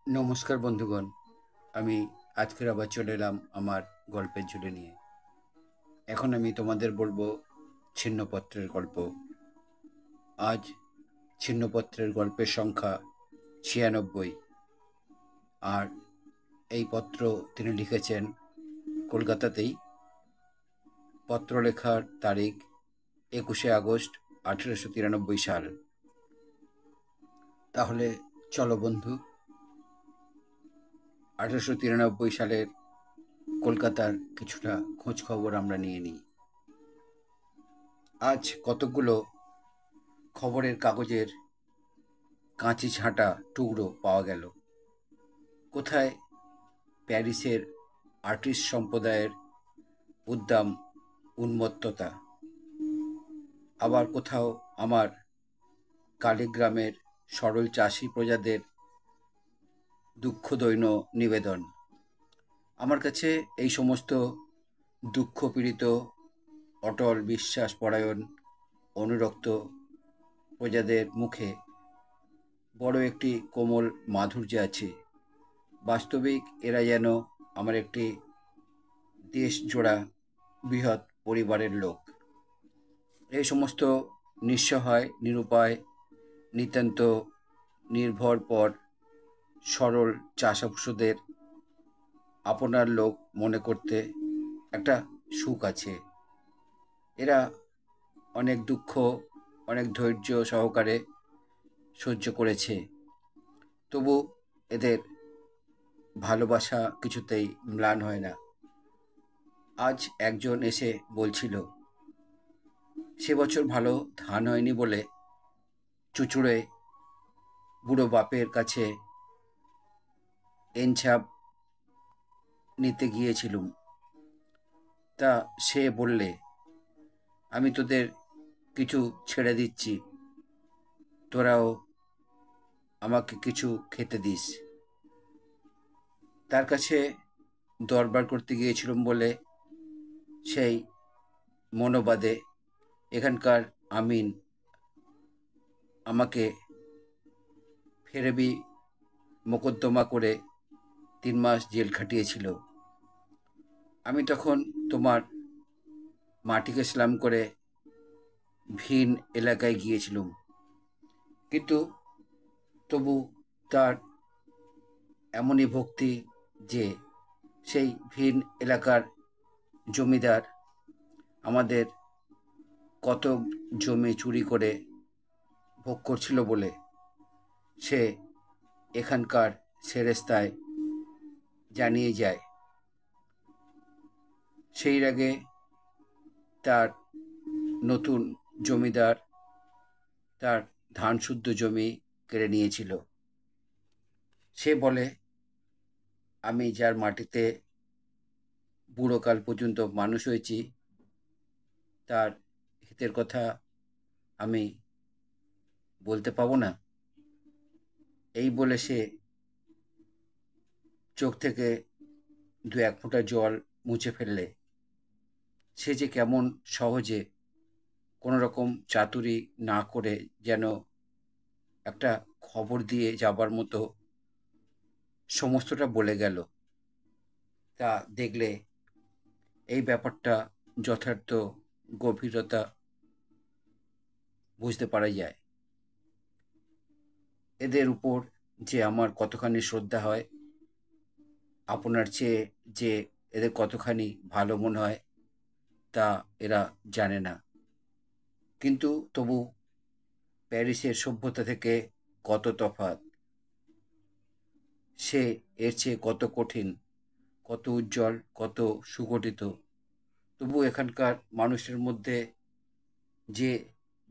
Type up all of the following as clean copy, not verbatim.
নমস্কার বন্ধুগণ। আমি আজকের আবার চলে এলাম আমার গল্পের ঝুলি নিয়ে। এখন আমি তোমাদের বলবো ছিন্নপত্রের গল্প। আজ ছিন্নপত্রের গল্পের সংখ্যা ৯৬। আর এই পত্র তিনি লিখেছেন কলকাতাতেই। পত্র লেখার তারিখ ২১শে আগস্ট ১৮৯৩ সাল। তাহলে চলো বন্ধু, ১৮৯৩ সালের কলকাতার কিছুটা খোঁজ খবর আমরা নিয়ে নিই। আজ কতকগুলো খবরের কাগজের কাঁচি ছাঁটা টুকরো পাওয়া গেল। কোথায় প্যারিসের আর্টিস্ট সম্প্রদায়ের উদ্দাম উন্মত্ততা, আবার কোথাও আমার কালীগ্রামের সরল চাষি প্রজাদের দুঃখদৈন্য নিবেদন। আমার কাছে এই সমস্ত দুঃখপীড়িত, অটল বিশ্বাস পরায়ণ, অনুরক্ত প্রজাদের মুখে বড় একটি কোমল মাধুর্য আছে। বাস্তবিক এরা যেন আমার একটি দেশজোড়া বৃহৎ পরিবারের লোক। এই সমস্ত নিঃসহায়, নিরুপায়, নিতান্ত নির্ভরপর সরল চাষাভুষোদের আপনার লোক মনে করতে একটা সুখ আছে। এরা অনেক দুঃখ, অনেক ধৈর্য সহকারে সহ্য করেছে, তবু এদের ভালোবাসা কিছুতেই ম্লান হয় না। আজ একজন এসে বলছিল, সে বছর ভালো ধান হয়নি বলে চুঁচুড়ে বুড়ো বাপের কাছে এনছাপ নিতে গিয়েছিলুম। তা সে বললে, আমি তোদের কিছু ছেড়ে দিচ্ছি, তোরাও আমাকে কিছু খেতে দিস। তার কাছে দরবার করতে গিয়েছিলুম বলে সেই মনোবাদে এখানকার আমিন আমাকে ফেরেবি মোকদ্দমা করে ৩ মাস জেল খাটিয়েছিল। আমি তখন তোমার মাটিকে স্লাম করে ভিন এলাকায় গিয়েছিলুম, কিন্তু তবু তার এমনই ভক্তি যে সেই ভিন এলাকার জমিদার আমাদের কত জমি চুরি করে ভোগ করছিল বলে সে এখানকার সেরেস্তায় জানিয়ে যায়। সেই আগে তার নতুন জমিদার তার ধান শুদ্ধ জমি কেড়ে নিয়েছিল। সে বলে, আমি যার মাটিতে বুড়োকাল পর্যন্ত মানুষ হয়েছি, তার হিতের কথা আমি বলতে পাবো না। এই বলে সে চোখ থেকে ২-১ ফোঁটা জল মুছে ফেললে। সে যে কেমন সহজে, কোনো রকম চাতুরি না করে যেন একটা খবর দিয়ে যাবার মতো সমস্তটা বলে গেল, তা দেখলে এই ব্যাপারটা যথার্থ গভীরতা বুঝতে পারা যায়। এদের উপর যে আমার কতখানি শ্রদ্ধা হয়, আপনার চেয়ে যে এদের কতখানি ভালো মনে হয়, তা এরা জানে না। কিন্তু তবু প্যারিসের সভ্যতা থেকে কত তফাৎ, সে এর চেয়ে কত কঠিন, কত উজ্জ্বল, কত সুগঠিত। তবু এখানকার মানুষের মধ্যে যে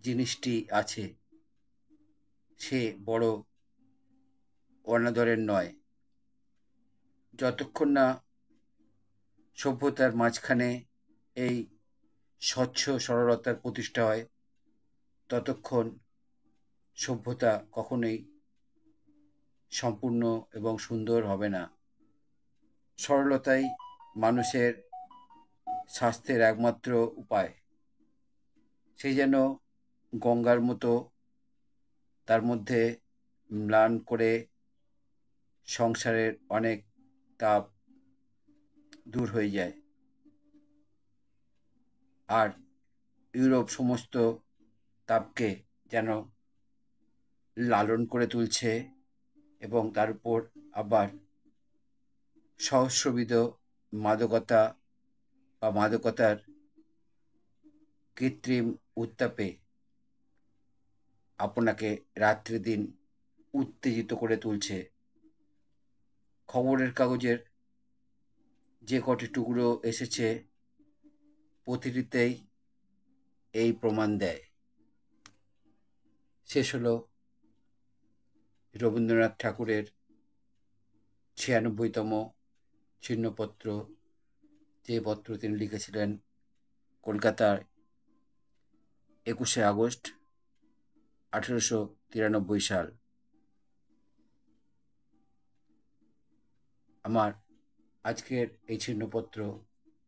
জিনিসটি আছে, সে বড় অনাদরের নয়। যতক্ষণ না সভ্যতার মাঝখানে এই স্বচ্ছ সরলতার প্রতিষ্ঠা হয়, ততক্ষণ সভ্যতা কখনোই সম্পূর্ণ এবং সুন্দর হবে না। সরলতাই মানুষের স্বাস্থ্যের একমাত্র উপায়। সে যেন গঙ্গার মতো তার মধ্যে ম্লান করে সংসারের অনেক তাপ দূর হয়ে যায়। আর ইউরোপ সমস্ত তাপকে যেন লালন করে তুলছে, এবং তার উপর আবার সহস্রবিধ মাদকতা বা মাদকতার কৃত্রিম উত্তাপে আপনাকে রাত্রিদিন উত্তেজিত করে তুলছে। খবরের কাগজের যে কটি টুকরো এসেছে, প্রতিটিতেই এই প্রমাণ দেয়। শেষ হলো রবীন্দ্রনাথ ঠাকুরের ৯৬তম ছিন্নপত্র, যে পত্র তিনি লিখেছিলেন কলকাতার ২১শে আগস্ট ১৮৯৩ সাল। আমার আজকের এই ছিন্নপত্র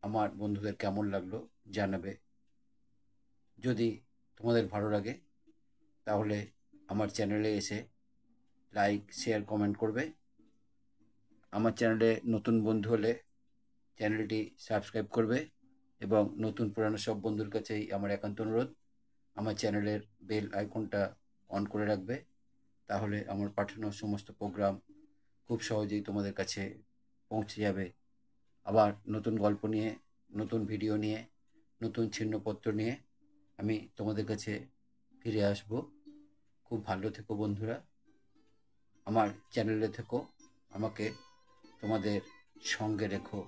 আমার বন্ধুদের কেমন লাগলো জানাবে। যদি তোমাদের ভালো লাগে তাহলে আমার চ্যানেলে এসে লাইক, শেয়ার, কমেন্ট করবে। আমার চ্যানেলে নতুন বন্ধু হলে চ্যানেলটি সাবস্ক্রাইব করবে, এবং নতুন পুরানো সব বন্ধুর কাছেই আমার একান্ত অনুরোধ, আমার চ্যানেলের বেল আইকনটা অন করে রাখবে। তাহলে আমার পাঠানো সমস্ত প্রোগ্রাম খুব সহজেই তোমাদের কাছে পৌঁছে যাবে। আবার নতুন গল্প নিয়ে, নতুন ভিডিও নিয়ে, নতুন ছিন্নপত্র নিয়ে আমি তোমাদের কাছে ফিরে আসব। খুব ভালো থেকো বন্ধুরা, আমার চ্যানেলে থেকো, আমাকে তোমাদের সঙ্গে রেখো।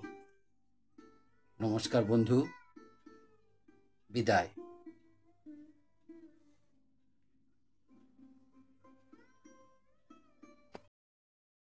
নমস্কার বন্ধু, বিদায়।